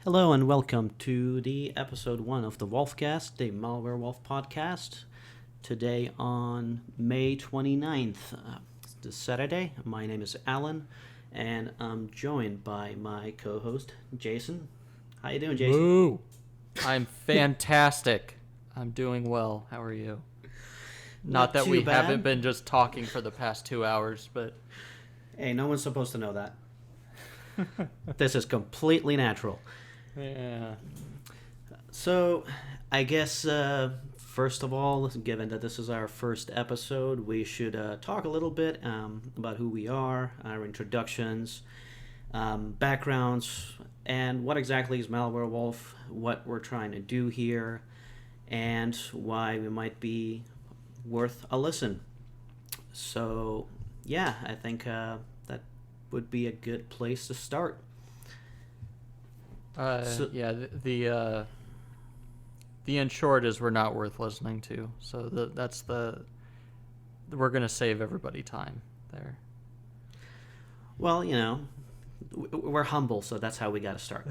Hello and welcome to the episode 1 of the WolfCast, the MalWerewolf podcast. Today on May 29th, this Saturday. My name is Alan, and I'm joined by my co-host, Jason. How you doing, Jason? Woo! I'm fantastic. I'm doing well. How are you? Not that we haven't been just talking for the past 2 hours, but... Hey, no one's supposed to know that. This is completely natural. Yeah. So, I guess, first of all, given that this is our first episode, we should talk a little bit about who we are, our introductions, backgrounds, and what exactly is MalWerewolf, what we're trying to do here, and why we might be worth a listen. So, yeah, I think that would be a good place to start. The in short is we're not worth listening to. So we're gonna save everybody time there. Well, you know, we're humble, so that's how we got to start.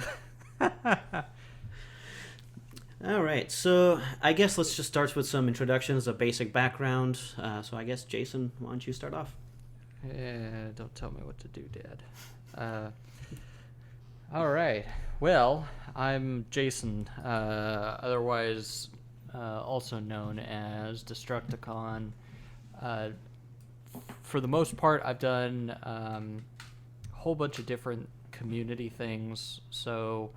All right, so I guess let's just start with some introductions, a basic background. So I guess, Jason, why don't you start off? Yeah, don't tell me what to do, Dad. All right. Well, I'm Jason, otherwise also known as Destructicon. For the most part, I've done a whole bunch of different community things. So,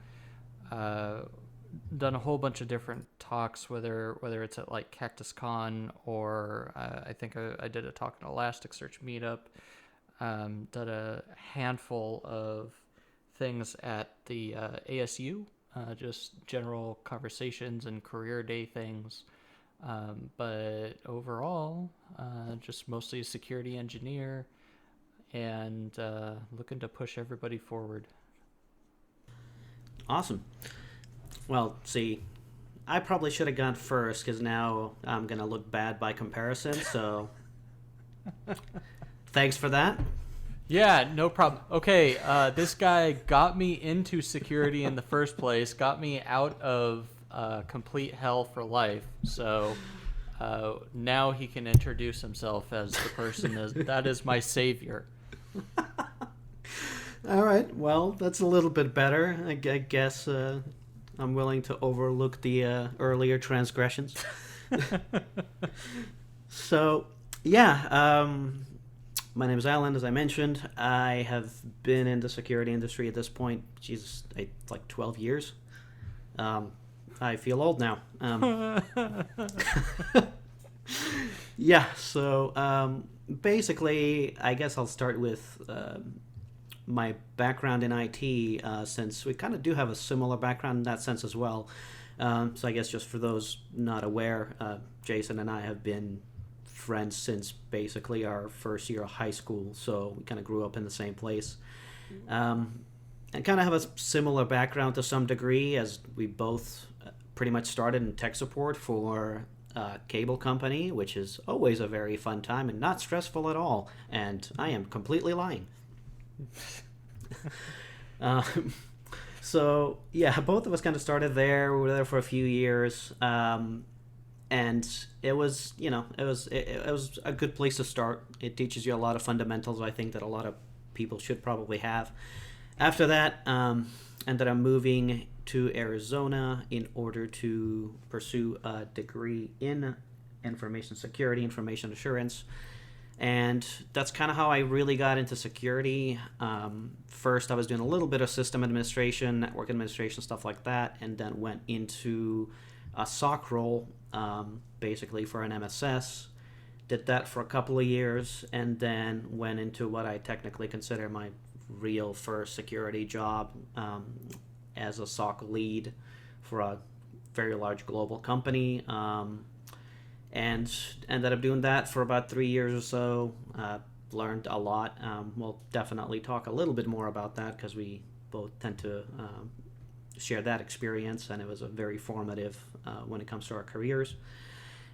done a whole bunch of different talks, whether it's at like CactusCon or I think I did a talk at Elasticsearch meetup. Done a handful of things at the ASU, just general conversations and career day things. But overall, just mostly a security engineer and looking to push everybody forward. Awesome. Well, see, I probably should have gone first because now I'm going to look bad by comparison, so thanks for that. Yeah, no problem. Okay, this guy got me into security in the first place, got me out of complete hell for life. So now he can introduce himself as the person that is my savior. All right, well, that's a little bit better. I guess I'm willing to overlook the earlier transgressions. So, yeah, my name is Alan, as I mentioned. I have been in the security industry at this point, like 12 years. I feel old now. Yeah, so basically, I guess I'll start with my background in IT, since we kind of do have a similar background in that sense as well. So I guess just for those not aware, Jason and I have been friends since basically our first year of high school, so we kind of grew up in the same place, and kind of have a similar background to some degree, as we both pretty much started in tech support for a cable company, which is always a very fun time and not stressful at all, and I am completely lying. So yeah, both of us kind of started there. We were there for a few years, and it was a good place to start. It teaches you a lot of fundamentals, I think, that a lot of people should probably have. After that, ended up moving to Arizona in order to pursue a degree in information security, information assurance. And that's kind of how I really got into security. First, I was doing a little bit of system administration, network administration, stuff like that, and then went into a SOC role, basically for an MSS. Did that for a couple of years, and then went into what I technically consider my real first security job, as a SOC lead for a very large global company. And ended up doing that for about 3 years or so. Learned a lot. We'll definitely talk a little bit more about that because we both tend to share that experience, and it was a very formative when it comes to our careers.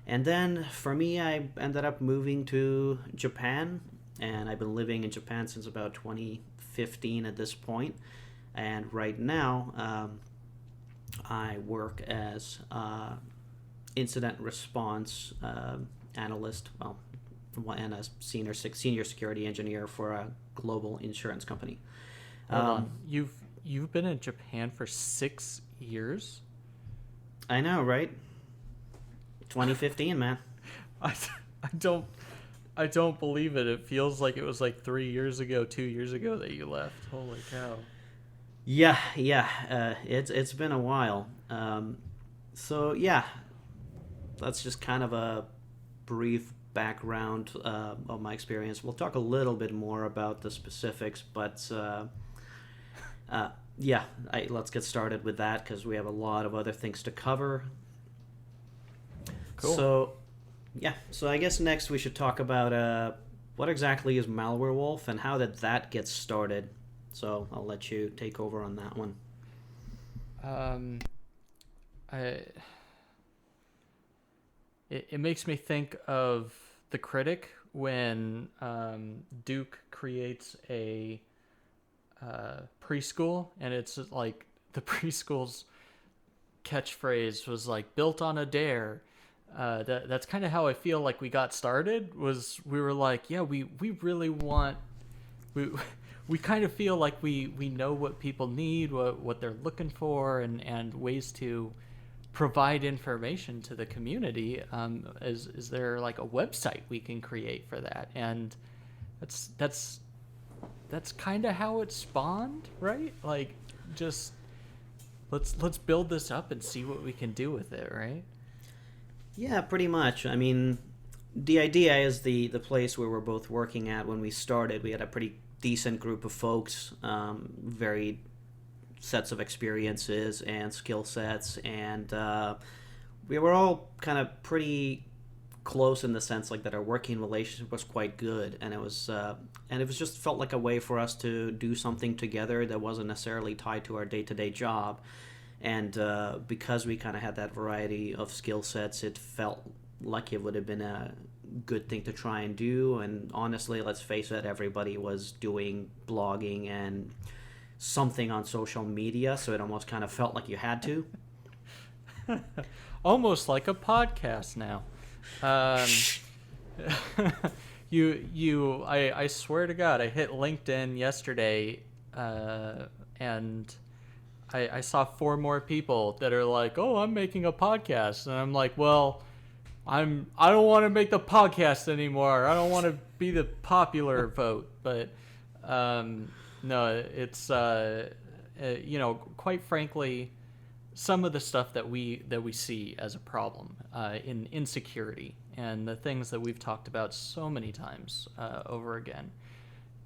And then for me, I ended up moving to Japan, and I've been living in Japan since about 2015 at this point. And right now, I work as incident response analyst, well, and a senior security engineer for a global insurance company. Hold on. You've been in Japan for 6 years? I know, right? 2015, man. I, I don't I don't believe it. It feels like it was like 3 years ago, 2 years ago that you left. Holy cow. Yeah, it's been a while. So yeah, that's just kind of a brief background of my experience. We'll talk a little bit more about the specifics, but yeah, let's get started with that because we have a lot of other things to cover. Cool. So I guess next we should talk about what exactly is MalWerewolf and how did that get started. So I'll let you take over on that one. It makes me think of The Critic when Duke creates a preschool, and it's like the preschool's catchphrase was like built on a dare. That's kind of how I feel like we got started. Was we were like, yeah, we really want we kind of feel like we know what people need, what they're looking for, and ways to provide information to the community. Is there like a website we can create for that? And that's kind of how it spawned, right? Like, just let's build this up and see what we can do with it, right? Yeah, pretty much. I mean, the idea is the place where we're both working at. When we started, we had a pretty decent group of folks, varied sets of experiences and skill sets, and we were all kind of pretty close in the sense like that our working relationship was quite good, and it was just felt like a way for us to do something together that wasn't necessarily tied to our day-to-day job. And because we kind of had that variety of skill sets, it felt like it would have been a good thing to try and do. And honestly, let's face it, everybody was doing blogging and something on social media, so it almost kind of felt like you had to. Almost like a podcast now. I swear to God, I hit LinkedIn yesterday, and I saw 4 more people that are like, "Oh, I'm making a podcast," and I'm like, "Well, I don't want to make the podcast anymore. I don't want to be the popular vote." But no, it's quite frankly, some of the stuff that we see as a problem in insecurity and the things that we've talked about so many times over again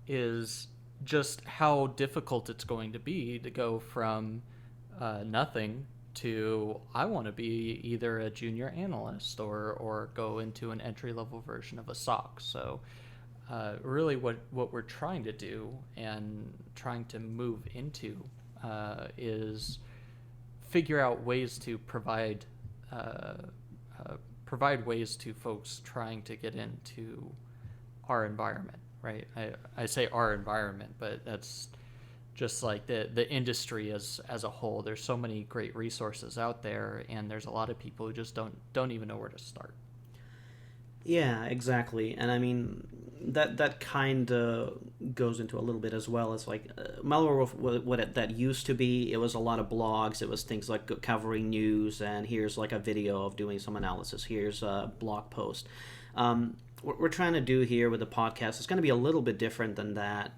is just how difficult it's going to be to go from nothing to I want to be either a junior analyst or go into an entry-level version of a SOC. So really what we're trying to do and trying to move into is figure out ways to provide ways to folks trying to get into our environment, right? I say our environment, but that's just like the industry as a whole. There's so many great resources out there, and there's a lot of people who just don't even know where to start. Yeah, exactly. And I mean, that kind of goes into a little bit as well as like MalWerewolf, that used to be. It was a lot of blogs. It was things like covering news, and here's like a video of doing some analysis. Here's a blog post. What we're trying to do here with the podcast is going to be a little bit different than that.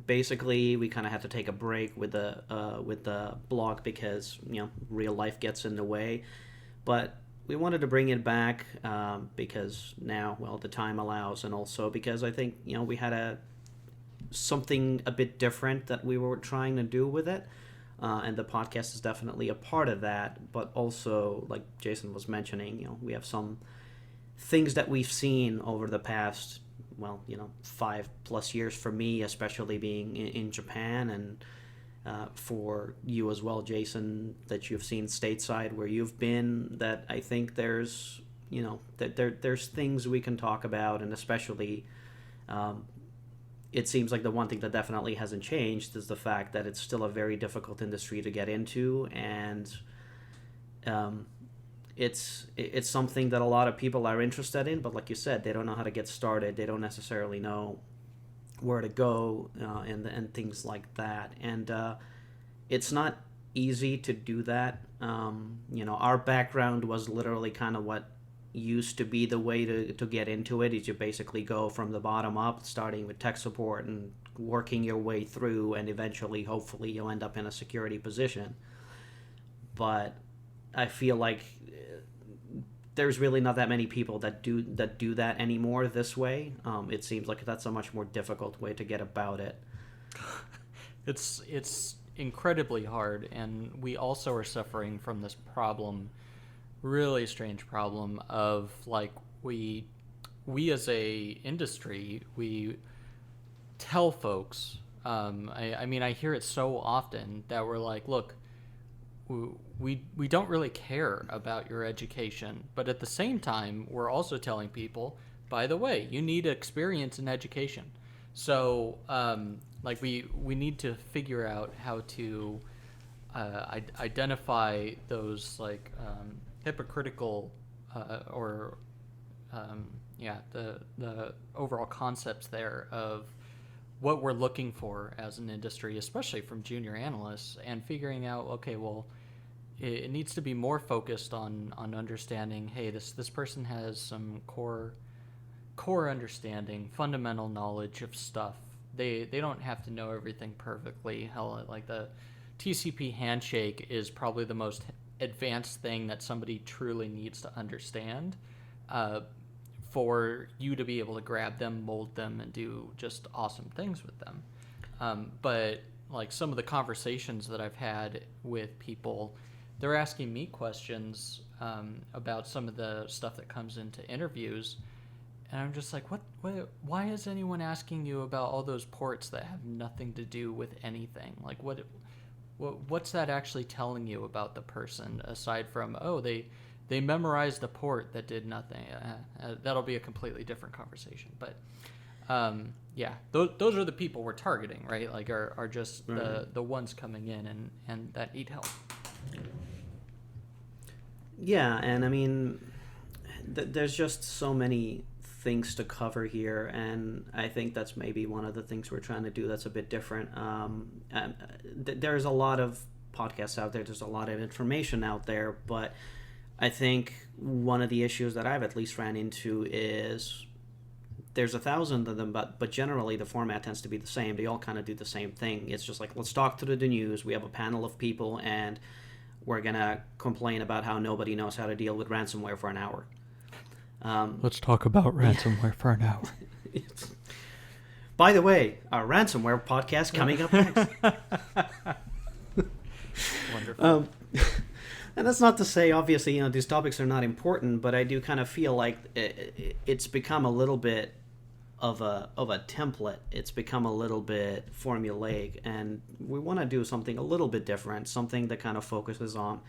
Basically, we kind of had to take a break with the blog because real life gets in the way, but we wanted to bring it back because now, well, the time allows, and also because I think we had something a bit different that we were trying to do with it, and the podcast is definitely a part of that. But also, like Jason was mentioning, we have some things that we've seen over the past 5+ years for me, especially being in Japan, and for you as well, Jason, that you've seen stateside where you've been, that I think there's there's things we can talk about, and especially it seems like the one thing that definitely hasn't changed is the fact that it's still a very difficult industry to get into, and it's something that a lot of people are interested in, but like you said, they don't know how to get started. They don't necessarily know where to go, and things like that. And it's not easy to do that. Our background was literally kind of what used to be the way to get into it, is you basically go from the bottom up, starting with tech support and working your way through, and eventually, hopefully, you'll end up in a security position. But I feel like there's really not that many people that do that anymore this way. It seems like that's a much more difficult way to get about it. It's incredibly hard, and we also are suffering from this problem, really strange problem of like we as a industry, we tell folks, I mean, I hear it so often that we're like, look, we don't really care about your education, but at the same time, we're also telling people, by the way, you need experience in education. So like we need to figure out how to identify those like hypocritical or the overall concepts there of what we're looking for as an industry, especially from junior analysts, and figuring out, okay, well, it needs to be more focused on understanding, hey, this person has some core understanding, fundamental knowledge of stuff. They don't have to know everything perfectly. Hell, like the TCP handshake is probably the most advanced thing that somebody truly needs to understand for you to be able to grab them, mold them, and do just awesome things with them. But like some of the conversations that I've had with people, they're asking me questions about some of the stuff that comes into interviews, and I'm just like, what? Why is anyone asking you about all those ports that have nothing to do with anything? Like, what's that actually telling you about the person, aside from, oh, they memorized a port that did nothing? That'll be a completely different conversation. But yeah, those are the people we're targeting, right? Like are just the ones coming in and that need help. Yeah, and I mean, there's just so many things to cover here, and I think that's maybe one of the things we're trying to do that's a bit different. There's a lot of podcasts out there, there's a lot of information out there, but I think one of the issues that I've at least ran into is there's 1,000 of them, but generally the format tends to be the same. They all kind of do the same thing. It's just like, let's talk through the news. We have a panel of people, and we're going to complain about how nobody knows how to deal with ransomware for an hour. Let's talk about ransomware for an hour. By the way, our ransomware podcast coming up next. Wonderful. And that's not to say, obviously, these topics are not important, but I do kind of feel like it's become a little bit of a template. It's become a little bit formulaic, and we want to do something a little bit different, something that kind of focuses on,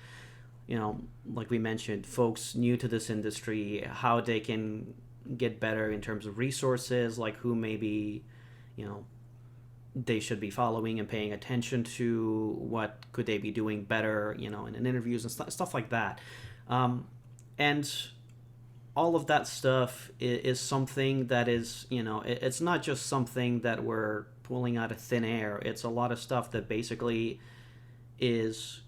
like we mentioned, folks new to this industry, how they can get better in terms of resources, like who maybe, they should be following and paying attention to, what could they be doing better, in interviews and stuff like that. And all of that stuff is something that is, it's not just something that we're pulling out of thin air. It's a lot of stuff that basically is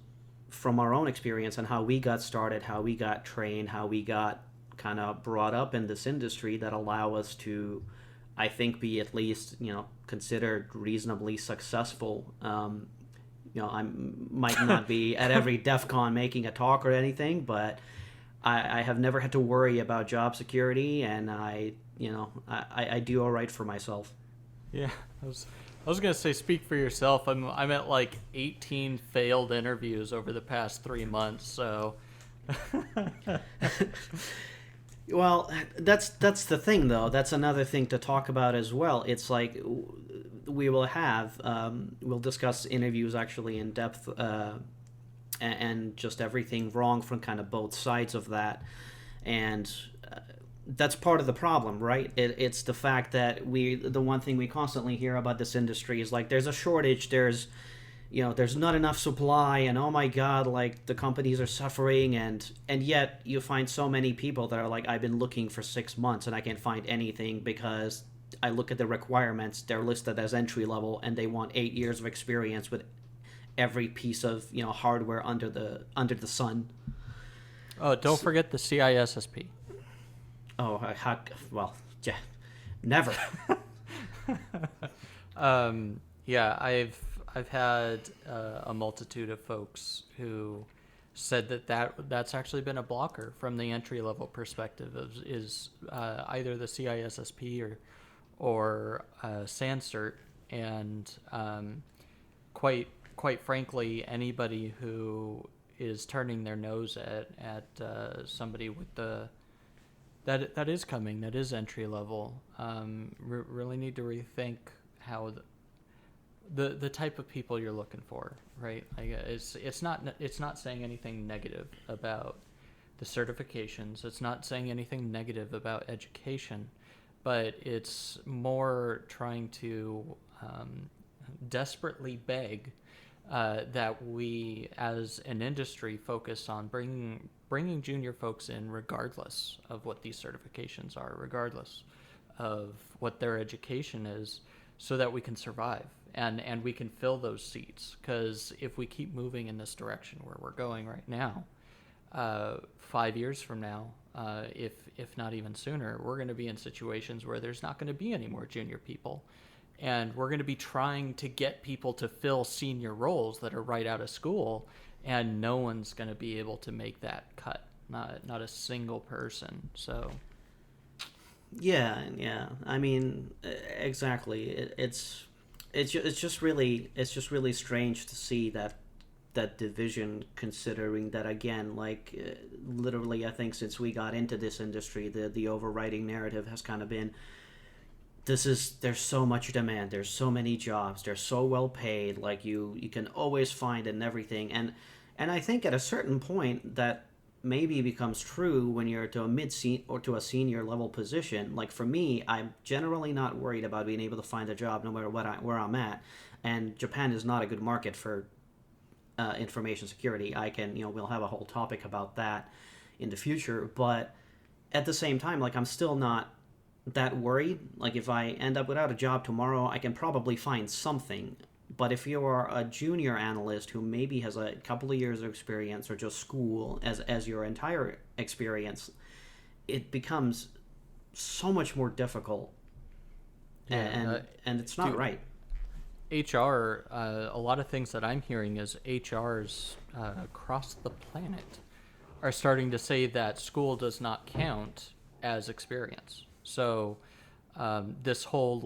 from our own experience and how we got started, how we got trained, how we got kind of brought up in this industry, that allow us to, I think, be at least, considered reasonably successful. I might not be at every DEF CON making a talk or anything, but I have never had to worry about job security, and I do all right for myself. Yeah, I was gonna say, speak for yourself. I'm at like 18 failed interviews over the past 3 months, so. Well, that's the thing, though. That's another thing to talk about as well. It's like we will have we'll discuss interviews actually in depth, and just everything wrong from kind of both sides of that. And that's part of the problem, right? It's the fact that the one thing we constantly hear about this industry is like there's a shortage, there's not enough supply, and oh my god, like the companies are suffering, and yet you find so many people that are like, I've been looking for 6 months and I can't find anything because I look at the requirements, they're listed as entry level and they want 8 years of experience with every piece of hardware under the sun. Oh, don't forget the CISSP. Oh, well, yeah, never. Yeah, I've had a multitude of folks who said that's actually been a blocker from the entry level perspective is either the CISSP or SANCERT, and quite frankly, anybody who is turning their nose at somebody with that is coming, that is entry level, really need to rethink how the type of people you're looking for, right? It's not saying anything negative about the certifications. It's not saying anything negative about education, but it's more trying to desperately beg that we, as an industry, focus on bringing junior folks in, regardless of what these certifications are, regardless of what their education is, so that we can survive and we can fill those seats. Because if we keep moving in this direction where we're going right now, 5 years from now, if not even sooner, we're going to be in situations where there's not going to be any more junior people. And we're going to be trying to get people to fill senior roles that are right out of school, and no one's going to be able to make that cut. Not a single person. So Yeah, yeah. I mean, exactly. It's just really strange to see that division, considering that, again, like literally, I think since we got into this industry, the overriding narrative has kind of been, there's so much demand, there's so many jobs, they're so well paid, like you can always find it and everything. And I think at a certain point that maybe becomes true when you're to a or to a senior level position. Like for me, I'm generally not worried about being able to find a job no matter where I'm at. And Japan is not a good market for information security. We'll have a whole topic about that in the future. But at the same time, like I'm still not that worried. Like if I end up without a job tomorrow, I can probably find something. But if you are a junior analyst who maybe has a couple of years of experience or just school as your entire experience, it becomes so much more difficult. yeah, And it's not dude, right. HR. A lot of things that I'm hearing is HRs across the planet are starting to say that school does not count as experience. So this whole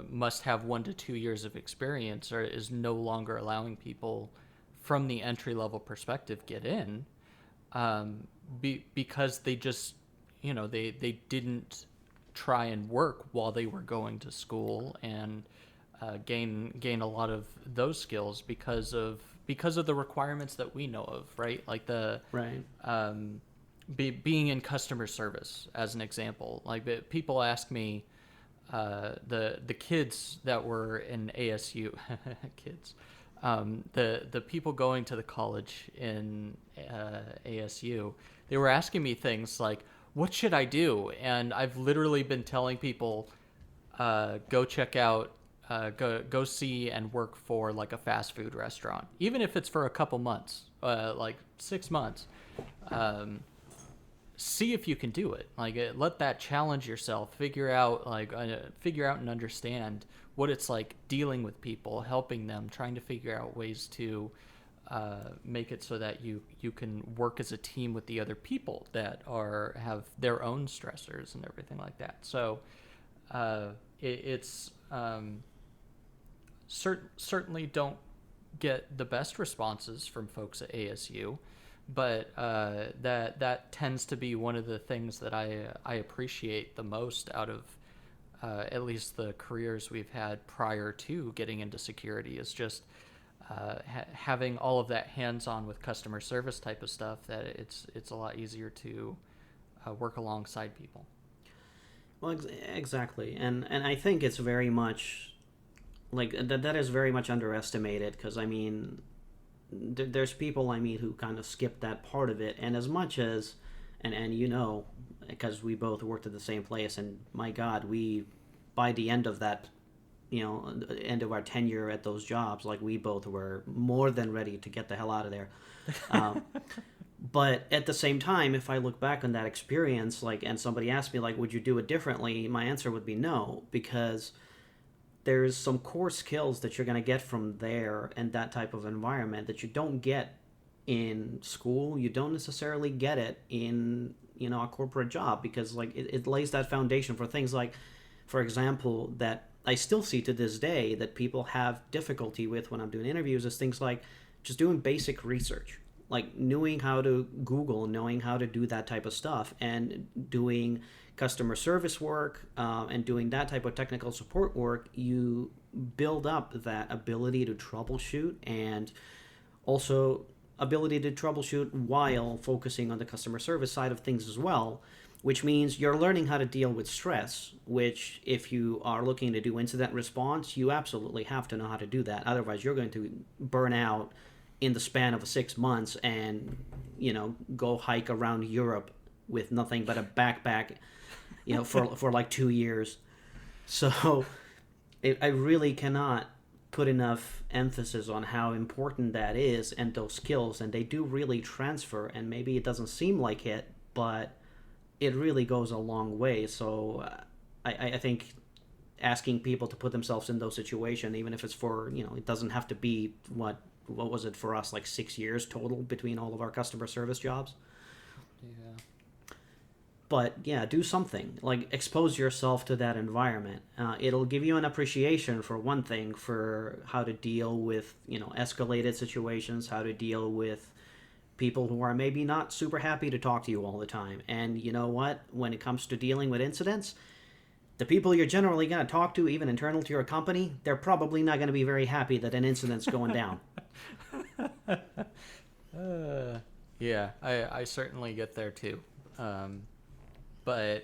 must have 1 to 2 years of experience is no longer allowing people from the entry level perspective get in, because they just they didn't try and work while they were going to school and gain a lot of those skills because of the requirements that we know of, right? Like Right. being in customer service, as an example. Like people ask me, the kids that were in ASU, kids, the people going to the college in ASU, they were asking me things like, what should I do? And I've literally been telling people, go check out, go see and work for like a fast food restaurant, even if it's for a couple months, like 6 months. See if you can do it. Like, let that challenge yourself. Figure out and understand what it's like dealing with people, helping them, trying to figure out ways to make it so that you can work as a team with the other people that have their own stressors and everything like that. So it's certainly don't get the best responses from folks at ASU. But that tends to be one of the things that I appreciate the most out of at least the careers we've had prior to getting into security, is just having all of that hands-on with customer service type of stuff. That it's a lot easier to work alongside people. Well, exactly, and I think it's very much like that is very much underestimated, because I mean, there's people I meet who kind of skip that part of it, and as much as, and you know, because we both worked at the same place, and my God, we by the end of that, you know, end of our tenure at those jobs, like we both were more than ready to get the hell out of there. Um, but at the same time, if I look back on that experience, like, and somebody asked me, like, would you do it differently? My answer would be no, because there's some core skills that you're going to get from there and that type of environment that you don't get in school. You don't necessarily get it in, you know, a corporate job, because like it lays that foundation for things like, for example, that I still see to this day that people have difficulty with when I'm doing interviews, is things like just doing basic research, like knowing how to Google, knowing how to do that type of stuff, and doing customer service work, and doing that type of technical support work. You build up that ability to troubleshoot, and also ability to troubleshoot while focusing on the customer service side of things as well, which means you're learning how to deal with stress, which if you are looking to do incident response, you absolutely have to know how to do that. Otherwise, you're going to burn out in the span of 6 months and, you know, go hike around Europe with nothing but a backpack, you know, for like 2 years. So I really cannot put enough emphasis on how important that is, and those skills, and they do really transfer, and maybe it doesn't seem like it, but it really goes a long way. So I think asking people to put themselves in those situations, even if it's for, you know, it doesn't have to be what was it for us, like 6 years total between all of our customer service jobs. Yeah. But yeah, do something, like expose yourself to that environment. It'll give you an appreciation, for one thing, for how to deal with, you know, escalated situations, how to deal with people who are maybe not super happy to talk to you all the time. And you know what? When it comes to dealing with incidents, the people you're generally going to talk to, even internal to your company, they're probably not going to be very happy that an incident's going down. Yeah, I certainly get there too. But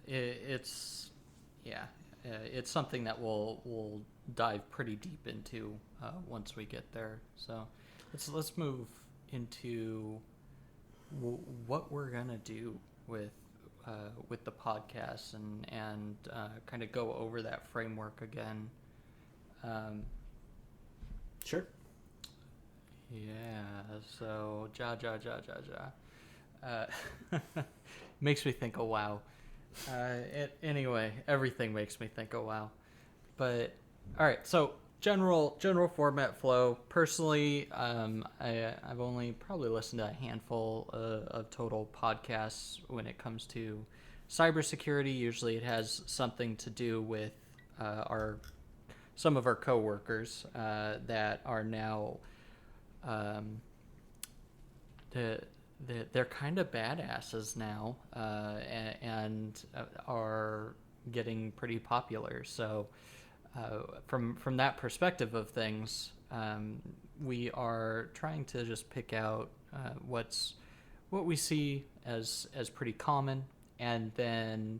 it's yeah, it's something that we'll dive pretty deep into once we get there. So let's move into what we're gonna do with the podcast, and kind of go over that framework again. Sure. Yeah, so makes me think of WoW. Anyway, everything makes me think of WoW. But all right, so general format flow. Personally, I've only probably listened to a handful of total podcasts when it comes to cybersecurity. Usually, it has something to do with some of our coworkers that are now. They're kind of badasses now, and are getting pretty popular. So, from that perspective of things, we are trying to just pick out what we see as pretty common, and then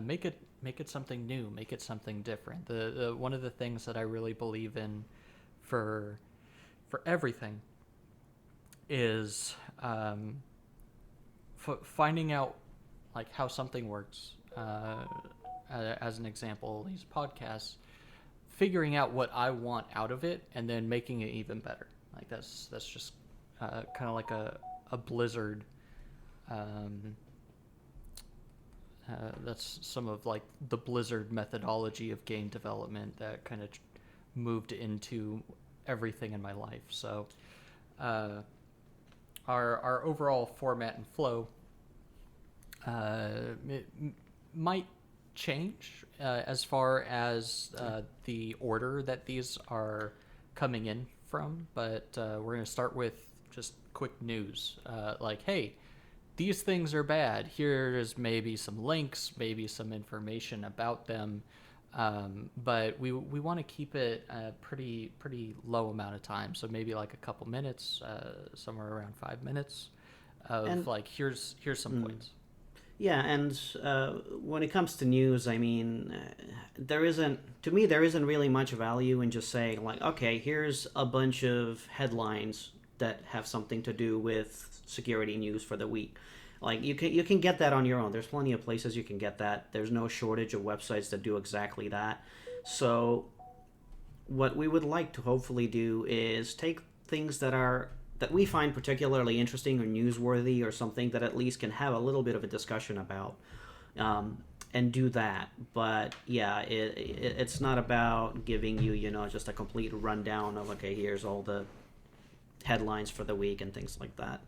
make it something new, make it something different. The one of the things that I really believe in for everything is finding out like how something works. As an example, these podcasts, figuring out what I want out of it, and then making it even better. Like that's just kind of like a Blizzard. That's some of like the Blizzard methodology of game development that kind of moved into everything in my life. So our overall format and flow it might change as far as the order that these are coming in from, but we're going to start with just quick news, like, hey, these things are bad. Here's maybe some links, maybe some information about them, But we want to keep it a pretty low amount of time. So maybe like a couple minutes, somewhere around 5 minutes of And like, here's some points. yeah, and when it comes to news, I mean, there isn't really much value in just saying like, okay, here's a bunch of headlines that have something to do with security news for the week. Like you can get that on your own. There's plenty of places you can get that. There's no shortage of websites that do exactly that. So what we would like to hopefully do is take things that we find particularly interesting or newsworthy or something that at least can have a little bit of a discussion about, and do that. But yeah, it's not about giving you, just a complete rundown of, okay, here's all the headlines for the week and things like that.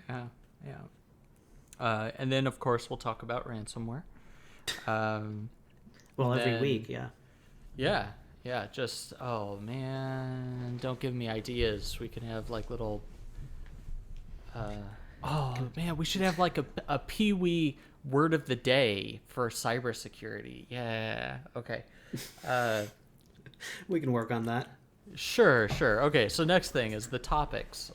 Yeah. And then, of course, we'll talk about ransomware. Well, every week, yeah. Yeah, just, oh man, don't give me ideas. We can have like little, oh man, we should have like a Pee-wee word of the day for cybersecurity. Yeah, okay. We can work on that. Sure. Okay, so next thing is the topics.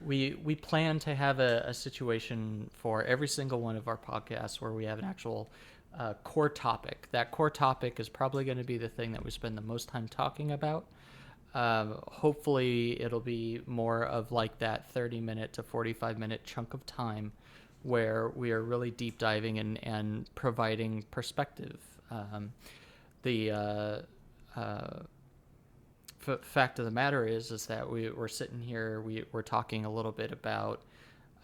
We plan to have a situation for every single one of our podcasts where we have an actual core topic. That core topic is probably going to be the thing that we spend the most time talking about. Hopefully it'll be more of like that 30-minute to 45-minute chunk of time where we are really deep diving and providing perspective. The fact of the matter is that we're sitting here, we're talking a little bit about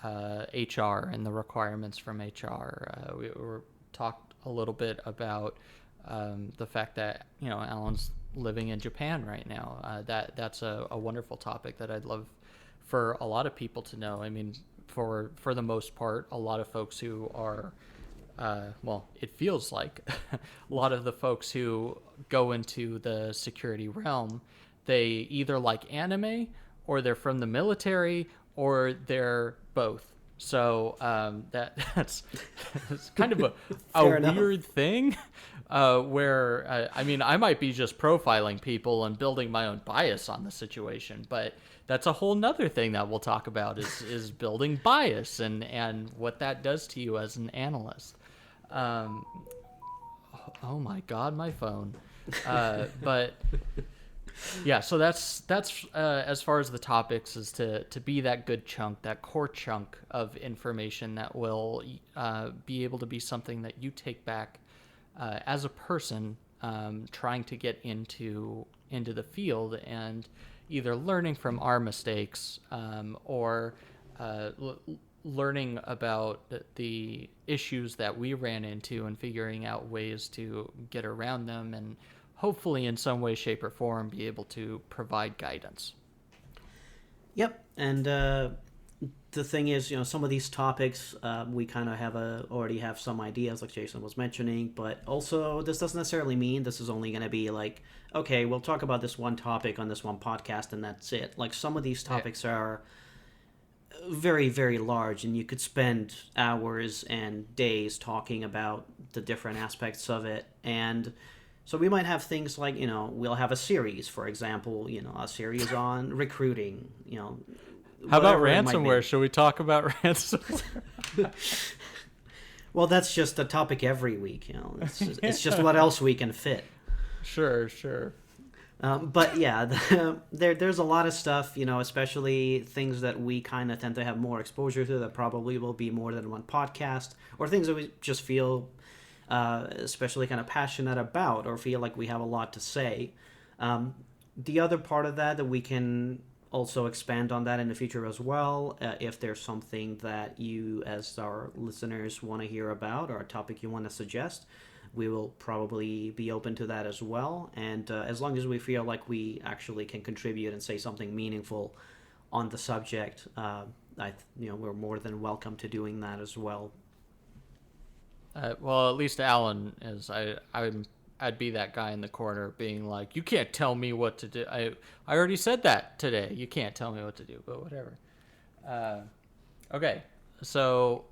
HR and the requirements from HR. We're talked a little bit about the fact that Alan's living in Japan right now. That's a wonderful topic that I'd love for a lot of people to know. I mean, for the most part, a lot of folks who are it feels like a lot of the folks who go into the security realm, they either like anime or they're from the military or they're both. So that's kind of a weird thing where, I mean, I might be just profiling people and building my own bias on the situation, but that's a whole nother thing that we'll talk about is building bias and what that does to you as an analyst. Oh my God, my phone. But yeah, so that's as far as the topics is to be that good chunk, that core chunk of information that will be able to be something that you take back as a person trying to get into the field and either learning from our mistakes or learning about the issues that we ran into and figuring out ways to get around them and hopefully in some way, shape, or form be able to provide guidance. Yep, and the thing is, some of these topics we kind of already have some ideas, like Jason was mentioning, but also this doesn't necessarily mean this is only going to be like, okay, we'll talk about this one topic on this one podcast and that's it. Like some of these topics are very, very large, and you could spend hours and days talking about the different aspects of it. And so we might have things like, we'll have a series, for example, a series on recruiting, How about ransomware? Should we talk about ransomware? Well, that's just a topic every week, it's just what else we can fit. Sure. But yeah, there's a lot of stuff, especially things that we kind of tend to have more exposure to that probably will be more than one podcast, or things that we just feel especially kind of passionate about or feel like we have a lot to say. The other part of that we can also expand on that in the future as well. If there's something that you as our listeners want to hear about or a topic you want to suggest, we will probably be open to that as well. And as long as we feel like we actually can contribute and say something meaningful on the subject, we're more than welcome to doing that as well. Well, at least Alan is. I'd be that guy in the corner being like, you can't tell me what to do. I already said that today. You can't tell me what to do, but whatever. Okay, so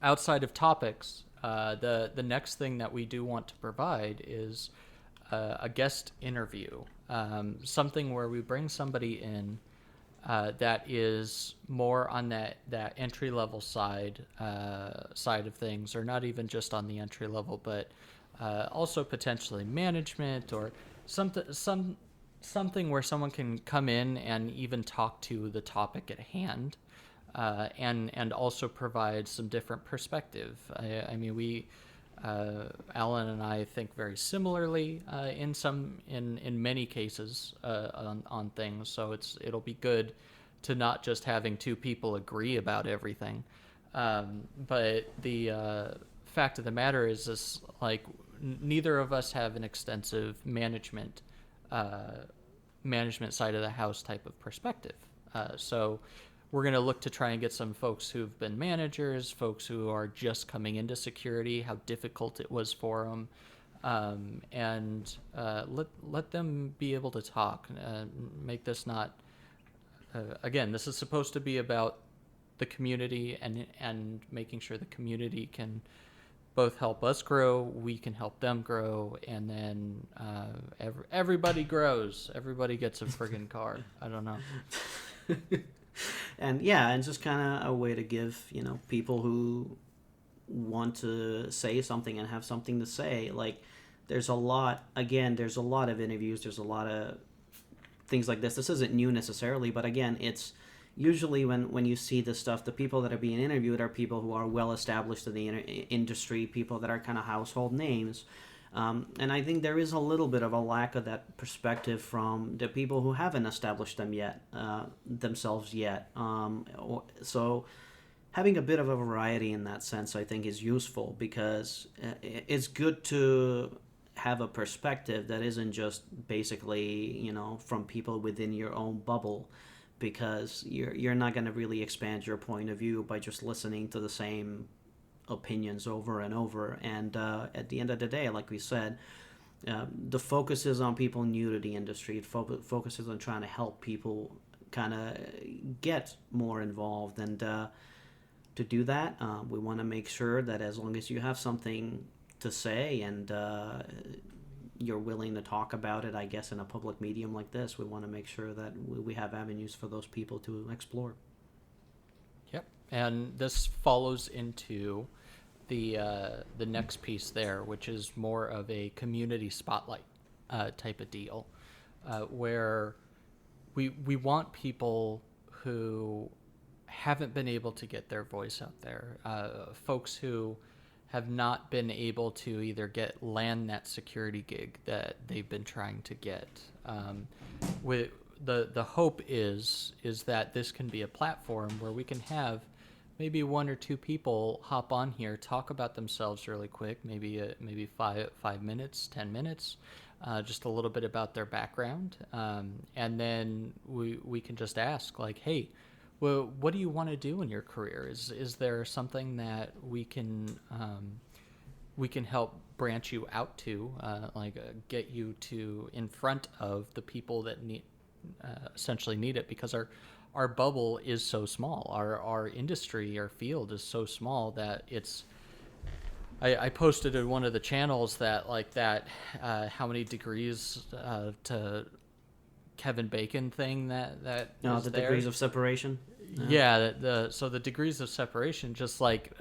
outside of topics, The next thing that we do want to provide is a guest interview, something where we bring somebody in that is more on that entry level side of things, or not even just on the entry level, but also potentially management, or something where someone can come in and even talk to the topic at hand, and also provide some different perspective. I mean, Alan and I think very similarly in many cases on things. So it'll be good to not just having two people agree about everything. But the fact of the matter is this, like, neither of us have an extensive management side of the house type of perspective. So we're going to look to try and get some folks who've been managers, folks who are just coming into security, how difficult it was for them, and let them be able to talk. Make this not again. This is supposed to be about the community and making sure the community can both help us grow, we can help them grow, and then everybody grows. Everybody gets a friggin' car. I don't know. And yeah, and just kind of a way to give, people who want to say something and have something to say. Like, there's a lot of interviews, there's a lot of things like this. This isn't new necessarily, but again, it's usually when you see this stuff, the people that are being interviewed are people who are well established in the industry, people that are kind of household names. And I think there is a little bit of a lack of that perspective from the people who haven't established themselves yet. So having a bit of a variety in that sense, I think, is useful, because it's good to have a perspective that isn't just basically, from people within your own bubble, because you're not going to really expand your point of view by just listening to the same opinions over and over. And at the end of the day, like we said, the focus is on people new to the industry. It focuses on trying to help people kind of get more involved. And to do that, we want to make sure that as long as you have something to say and you're willing to talk about it, I guess, in a public medium like this, we want to make sure that we have avenues for those people to explore. Yep. And this follows into the next piece there, which is more of a community spotlight type of deal, where we want people who haven't been able to get their voice out there, folks who have not been able to either land that security gig that they've been trying to get. With the hope is that this can be a platform where we can have maybe one or two people hop on here, talk about themselves really quick, maybe 5 minutes, 10 minutes, just a little bit about their background, and then we can just ask, like, hey, well, what do you want to do in your career? Is there something that we can help branch you out to, get you to in front of the people that essentially need it, because our bubble is so small. Our industry, our field is so small that it's. I posted in one of the channels that how many degrees to Kevin Bacon thing that no, the there. Degrees of separation. No. Yeah, so the degrees of separation, just like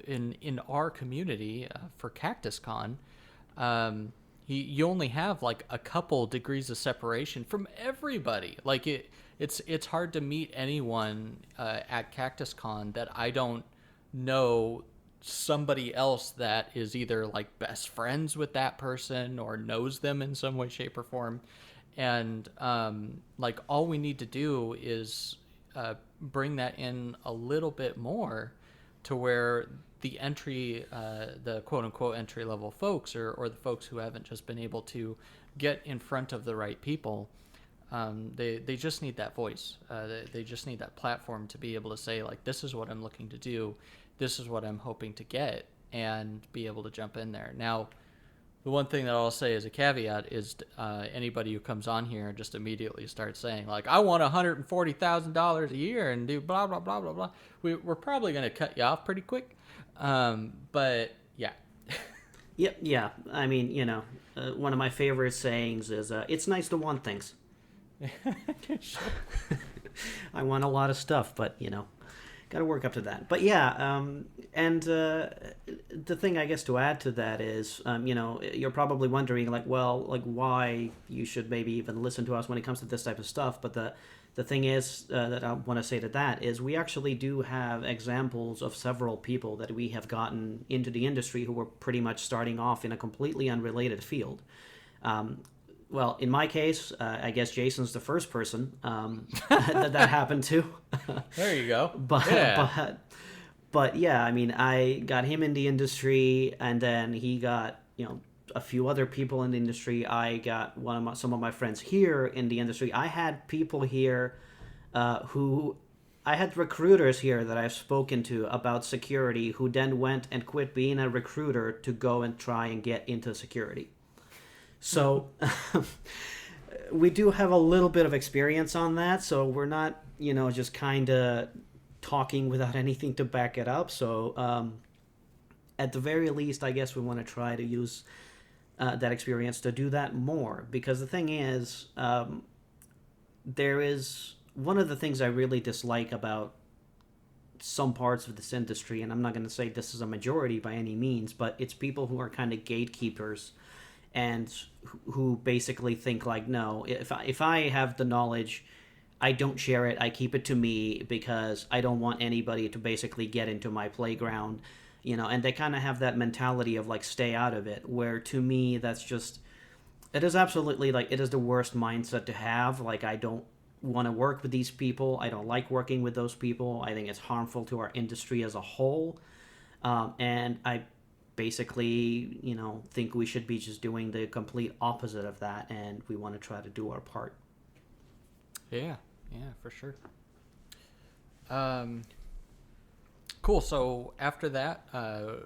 in our community for CactusCon, you only have like a couple degrees of separation from everybody. Like it's hard to meet anyone at CactusCon that I don't know somebody else that is either like best friends with that person or knows them in some way, shape, or form. And like all we need to do is bring that in a little bit more to where the the quote unquote entry level folks or the folks who haven't just been able to get in front of the right people, they just need that voice. They just need that platform to be able to say, like, this is what I'm looking to do. This is what I'm hoping to get, and be able to jump in there. Now, the one thing that I'll say as a caveat is anybody who comes on here and just immediately starts saying, like, I want $140,000 a year and do blah, blah, blah, blah, blah. We're probably going to cut you off pretty quick. But Yeah. Yep, yeah. I mean, one of my favorite sayings is, "It's nice to want things." I want a lot of stuff, but got to work up to that. But yeah, and the thing I guess to add to that is, you're probably wondering like, well, like why you should maybe even listen to us when it comes to this type of stuff. But the thing is that I want to say to that is we actually do have examples of several people that we have gotten into the industry who were pretty much starting off in a completely unrelated field. Well, in my case, I guess Jason's the first person that happened to. There you go. But yeah, I mean, I got him in the industry, and then he got a few other people in the industry. I got some of my friends here in the industry. I had people here who I had recruiters here that I've spoken to about security who then went and quit being a recruiter to go and try and get into security. So we do have a little bit of experience on that. So we're not, just kind of talking without anything to back it up. So at the very least, I guess we want to try to use that experience to do that more. Because the thing is, there is one of the things I really dislike about some parts of this industry, and I'm not going to say this is a majority by any means, but it's people who are kind of gatekeepers and who basically think like, no, if I have the knowledge, I don't share it. I keep it to me because I don't want anybody to basically get into my playground, and they kind of have that mentality of like, stay out of it, where to me, that's just, it is absolutely like, it is the worst mindset to have. Like, I don't want to work with these people. I don't like working with those people. I think it's harmful to our industry as a whole. And I basically, think we should be just doing the complete opposite of that, and we want to try to do our part. Yeah, for sure. Cool. So after that,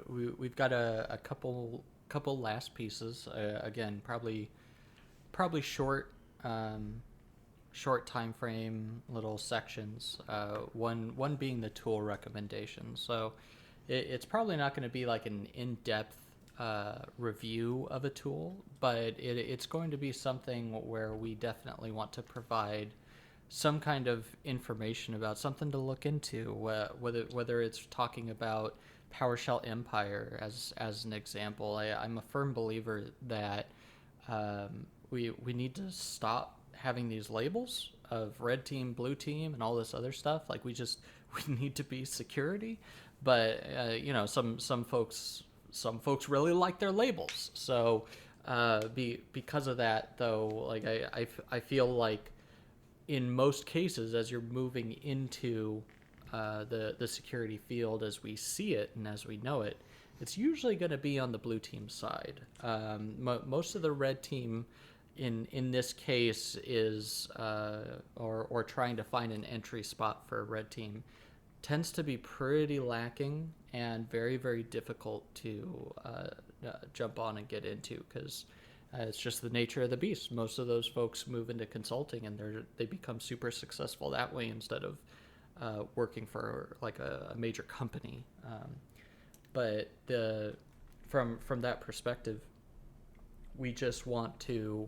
we've got a couple last pieces. Again, probably short time frame little sections. One being the tool recommendations. So it's probably not going to be like an in-depth review of a tool, but it's going to be something where we definitely want to provide some kind of information about something to look into, whether it's talking about PowerShell Empire as an example. I'm a firm believer that we need to stop having these labels of red team, blue team, and all this other stuff. Like we need to be security. But some folks really like their labels. So because of that, though, like I feel like in most cases, as you're moving into the security field as we see it and as we know it, it's usually going to be on the blue team side. Most of the red team in this case is or trying to find an entry spot for a red team tends to be pretty lacking and very, very difficult to jump on and get into, because it's just the nature of the beast. Most of those folks move into consulting and they become super successful that way instead of working for like a major company. But from that perspective, we just want to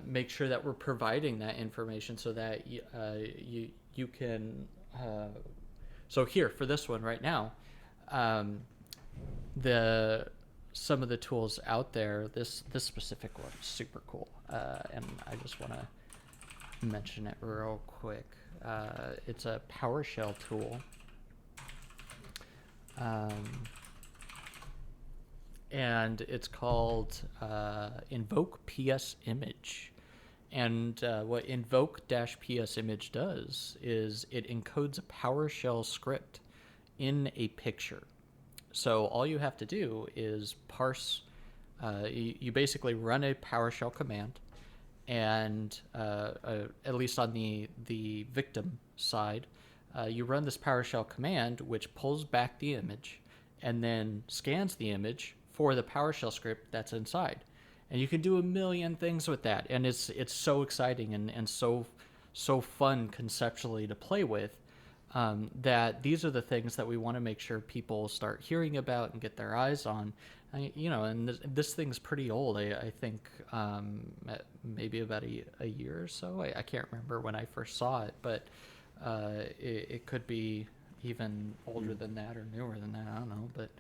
make sure that we're providing that information so that you can. So here for this one right now, some of the tools out there, this specific one is super cool, and I just want to mention it real quick. It's a PowerShell tool, and it's called Invoke PS Image. And what invoke-ps image does is it encodes a PowerShell script in a picture. So all you have to do is parse. You basically run a PowerShell command, and at least on the victim side, you run this PowerShell command, which pulls back the image and then scans the image for the PowerShell script that's inside. And you can do a million things with that, and it's so exciting and so fun conceptually to play with. that these are the things that we want to make sure people start hearing about and get their eyes on. And this thing's pretty old. I think maybe about a year or so. I can't remember when I first saw it, but it could be even older than that or newer than that. I don't know, but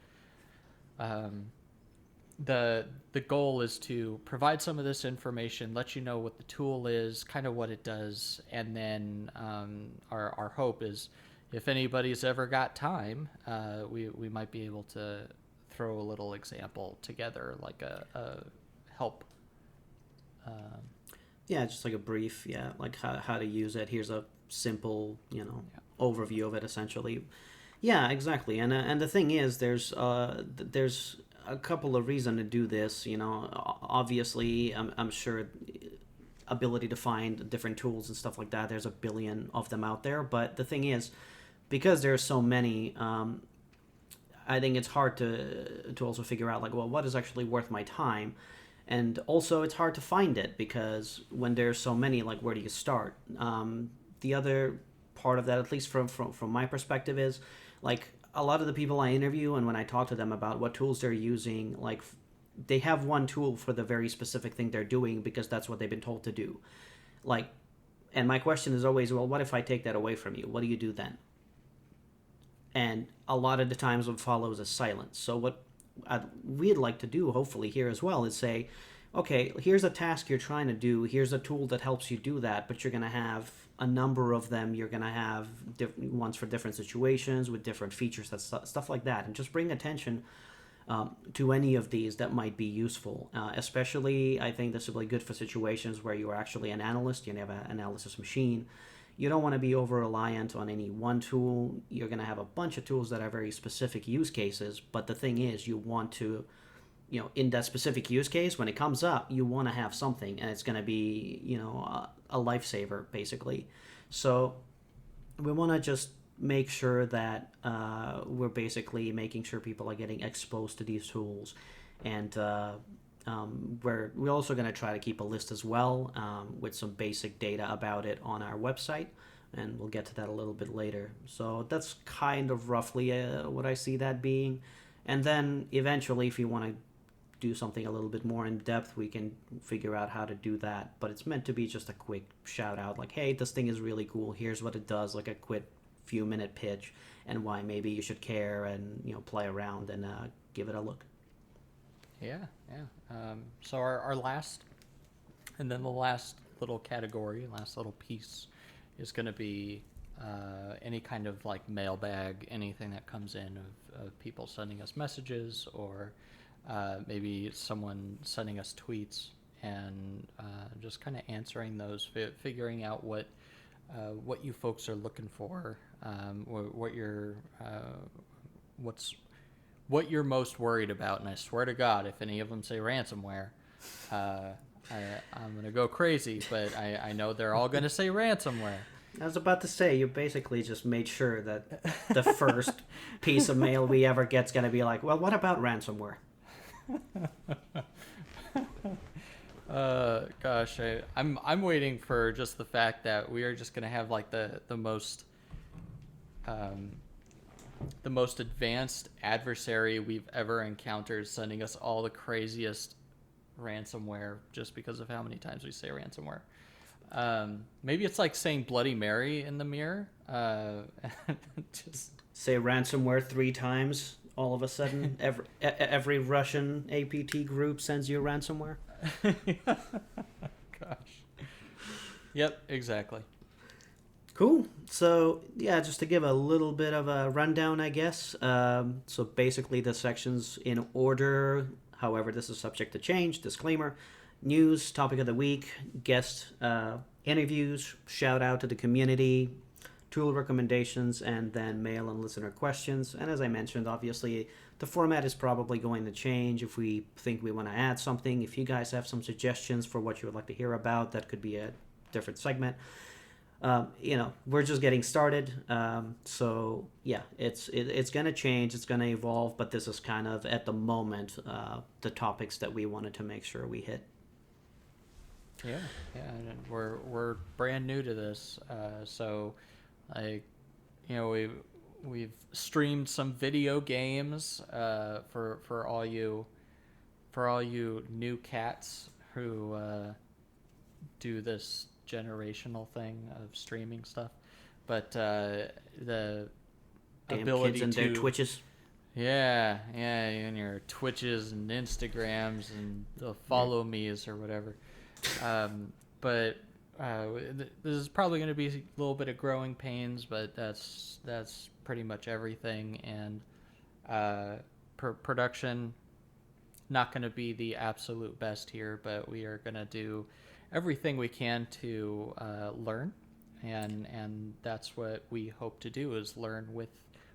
the goal is to provide some of this information, let you know what the tool is, kind of what it does, and then our hope is, if anybody's ever got time, we might be able to throw a little example together, like a help. Yeah, just like a brief, like how to use it. Here's a simple, overview of it, essentially. Yeah, exactly. And the thing is, there's a couple of reasons to do this. Obviously, I'm sure ability to find different tools and stuff like that. There's a billion of them out there. But the thing is, because there's so many, I think it's hard to also figure out, like, well, what is actually worth my time? And also, it's hard to find it, because when there's so many, like, where do you start? The other part of that, at least from my perspective, is, like, a lot of the people I interview, and when I talk to them about what tools they're using, like, they have one tool for the very specific thing they're doing because that's what they've been told to do. Like, and my question is always, well, what if I take that away from you? What do you do then? And a lot of the times what follows is silence. So what we'd like to do, hopefully here as well, is say, okay, here's a task you're trying to do. Here's a tool that helps you do that, but you're going to have a number of them. You're going to have ones for different situations with different features, stuff like that. And just bring attention to any of these that might be useful. Especially, I think this will be good for situations where you are actually an analyst, you have an analysis machine. You don't want to be over-reliant on any one tool. You're going to have a bunch of tools that are very specific use cases, but the thing is, you want to, in that specific use case, when it comes up, you want to have something, and it's going to be, a lifesaver, basically. So we want to just make sure that we're basically making sure people are getting exposed to these tools, and we're also going to try to keep a list as well, with some basic data about it on our website, and we'll get to that a little bit later. So that's kind of roughly what I see that being. And then eventually, if you want to do something a little bit more in depth, we can figure out how to do that. But it's meant to be just a quick shout out, like, hey, this thing is really cool, here's what it does, like a quick few minute pitch, and why maybe you should care and play around and give it a look. So our last, and then the last little category, last little piece, is going to be any kind of like mailbag, anything that comes in of people sending us messages, or maybe someone sending us tweets, and just kind of answering those, figuring out what you folks are looking for, what you're most worried about. And I swear to God, if any of them say ransomware, I'm gonna go crazy. But I know they're all gonna say ransomware. I was about to say, you basically just made sure that the first piece of mail we ever get's gonna be like, well, what about ransomware? Gosh, I'm waiting for just the fact that we are just gonna have like the most advanced adversary we've ever encountered sending us all the craziest ransomware just because of how many times we say ransomware. Maybe it's like saying Bloody Mary in the mirror. Just say ransomware 3 times. All of a sudden, every Russian APT group sends you ransomware. Gosh. Yep, exactly. Cool. So, yeah, just to give a little bit of a rundown, I guess. So basically the sections in order, however, this is subject to change, disclaimer, news, topic of the week, guest interviews, shout out to the community, tool recommendations, and then mail and listener questions. And as I mentioned, obviously, the format is probably going to change if we think we want to add something. If you guys have some suggestions for what you would like to hear about, that could be a different segment. We're just getting started. So yeah, it's going to change. It's going to evolve, but this is kind of at the moment, the topics that we wanted to make sure we hit. Yeah. We're brand new to this. So we've streamed some video games for all you new cats who do this generational thing of streaming stuff. But the Damn ability kids and to their Twitches. Yeah, and your Twitches and Instagrams and the follow me's or whatever. But this is probably going to be a little bit of growing pains, but that's pretty much everything. And production, not going to be the absolute best here, but we are going to do everything we can to learn, and that's what we hope to do, is learn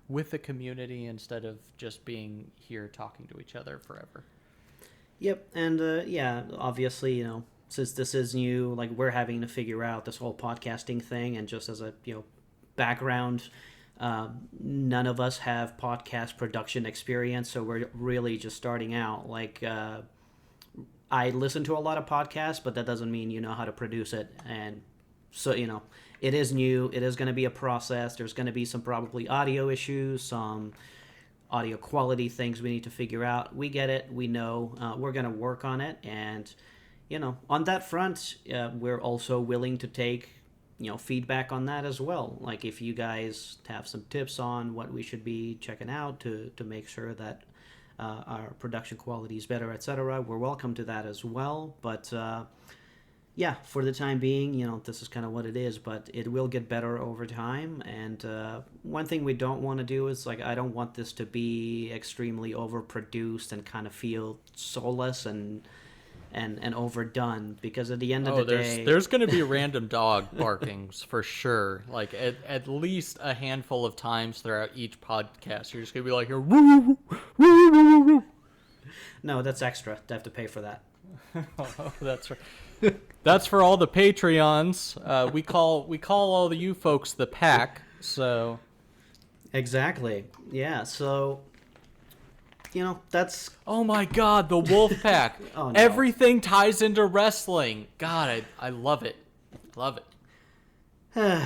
with the community instead of just being here talking to each other forever. Yep, and yeah, obviously, since this is new, like, we're having to figure out this whole podcasting thing, and just as a background, none of us have podcast production experience, so we're really just starting out. Like, I listen to a lot of podcasts, but that doesn't mean you know how to produce it, and so it is new. It is going to be a process. There's going to be some probably audio issues, some audio quality things we need to figure out. We get it. We know. We're going to work on it. And, on that front, we're also willing to take, feedback on that as well. Like, if you guys have some tips on what we should be checking out to make sure that our production quality is better, etc., we're welcome to that as well. But, yeah, for the time being, this is kind of what it is, but it will get better over time. And one thing we don't want to do is, like, I don't want this to be extremely overproduced and kind of feel soulless and overdone, because at the end of the day, there's going to be random dog barkings for sure. Like at least a handful of times throughout each podcast, you're just going to be like, woo, woo, woo, woo, woo. No, that's extra. I have to pay for that. Oh, that's right. That's for all the Patreons. We call all of you folks the pack. So exactly, yeah. So that's. Oh my God, the Wolf Pack! Oh, no. Everything ties into wrestling. God, I love it. Love it.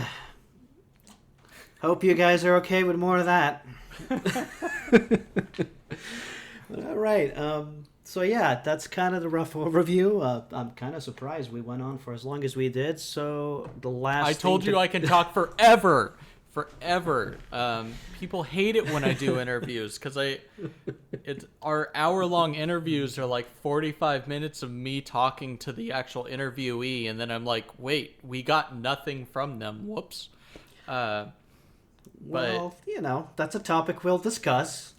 Hope you guys are okay with more of that. All right. So yeah, that's kind of the rough overview. I'm kind of surprised we went on for as long as we did. So the last. I told you I can talk forever. People hate it when I do interviews because our hour-long interviews are like 45 minutes of me talking to the actual interviewee, and then I'm like, wait, we got nothing from them. Whoops. Well, that's a topic we'll discuss.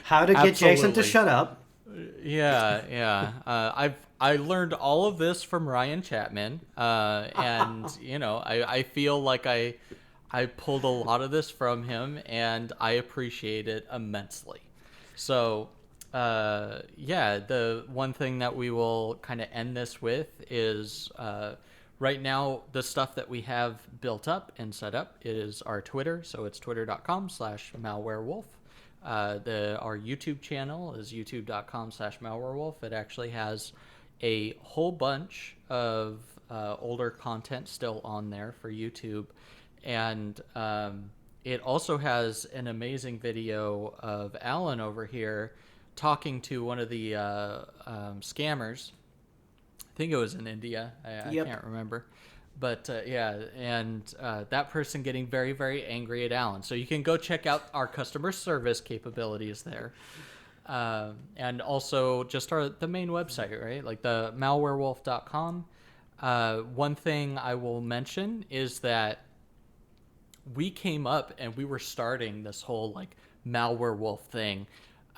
How to get Jason to shut up. Yeah. I learned all of this from Ryan Chapman, and I feel like I pulled a lot of this from him, and I appreciate it immensely. So, the one thing that we will kind of end this with is right now the stuff that we have built up and set up is our Twitter. So it's twitter.com/MalWerewolf. Our YouTube channel is youtube.com/MalWerewolf. It actually has a whole bunch of older content still on there for YouTube, and it also has an amazing video of Alan over here talking to one of the scammers. I think it was in India. I can't remember. But that person getting very, very angry at Alan. So you can go check out our customer service capabilities there. And also just the main website, right? Like the MalWerewolf.com. One thing I will mention is that we came up and we were starting this whole like MalWerewolf thing.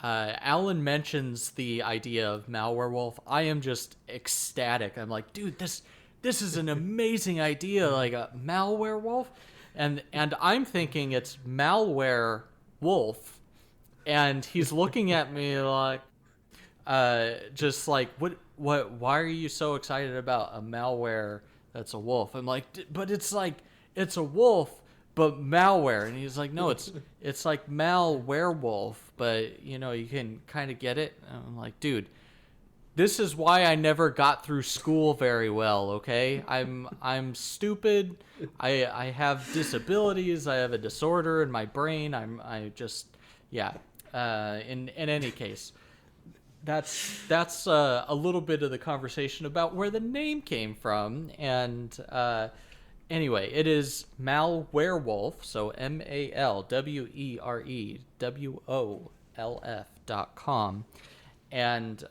Alan mentions the idea of MalWerewolf. I am just ecstatic. I'm like, dude, this is an amazing idea, like a MalWerewolf. And I'm thinking it's Malware Wolf. And he's looking at me like, just like, what, why are you so excited about a malware that's a wolf? I'm like, but it's like, it's a wolf, but malware. And he's like, no, it's like MalWerewolf, but you can kind of get it. And I'm like, dude, This is why I never got through school very well, okay? I'm stupid. I have disabilities. I have a disorder in my brain. In any case, that's a little bit of the conversation about where the name came from. And anyway, it is MalWerewolf, so MalWerewolf.com. And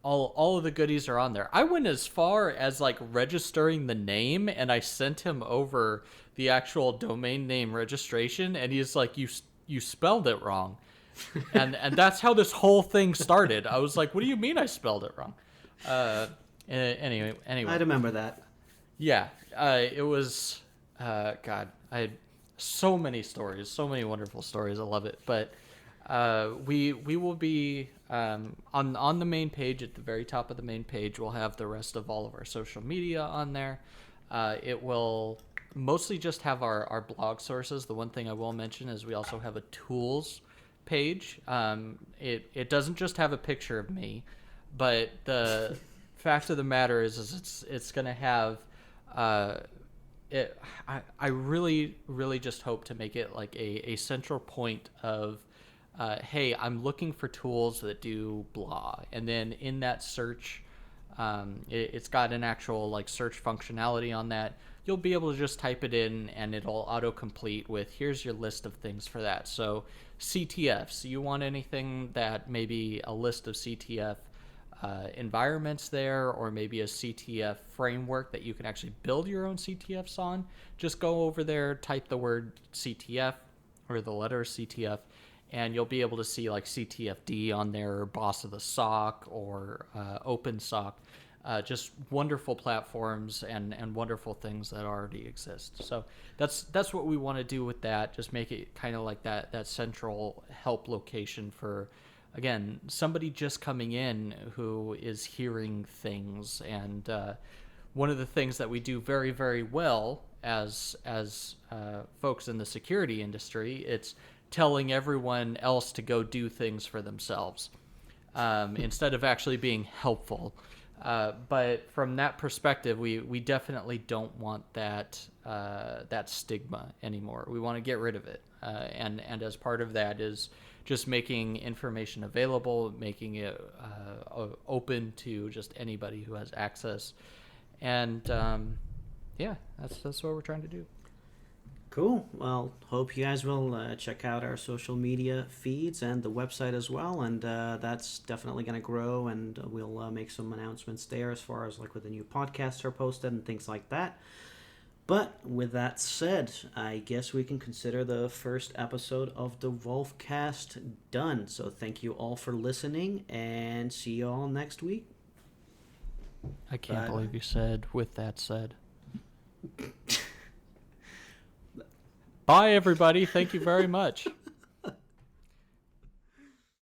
all of the goodies are on there. I went as far as like registering the name, and I sent him over the actual domain name registration, and he's like, you spelled it wrong. And that's how this whole thing started. I was like, what do you mean I spelled it wrong? Anyway. I remember that. Yeah, it was, God, I had so many stories, so many wonderful stories. I love it. But we will be on the main page, at the very top of the main page, we'll have the rest of all of our social media on there. It will mostly just have our blog sources. The one thing I will mention is we also have a tools page. It doesn't just have a picture of me, but the fact of the matter is it's going to have I really just hope to make it like a central point of hey, I'm looking for tools that do blah, and then in that search, it's got an actual like search functionality on that. You'll be able to just type it in and it'll autocomplete with here's your list of things for that. So CTFs, you want anything that maybe a list of CTF environments there, or maybe a CTF framework that you can actually build your own CTFs on, just go over there, type the word CTF or the letter CTF, and you'll be able to see like CTFD on there, or Boss of the SOC, or OpenSOC. Just wonderful platforms and wonderful things that already exist. So that's what we want to do with that. Just make it kind of like that central help location for, again, somebody just coming in who is hearing things. And one of the things that we do very, very well as folks in the security industry, it's telling everyone else to go do things for themselves instead of actually being helpful. But from that perspective, we definitely don't want that stigma anymore. We want to get rid of it. And as part of that is just making information available, making it open to just anybody who has access. And that's what we're trying to do. Cool. Well, hope you guys will check out our social media feeds and the website as well. And that's definitely going to grow, and we'll make some announcements there as far as like when the new podcasts are posted and things like that. But with that said, I guess we can consider the first episode of the WolfCast done. So thank you all for listening, and see you all next week. I can't believe you said, with that said. Bye, everybody. Thank you very much.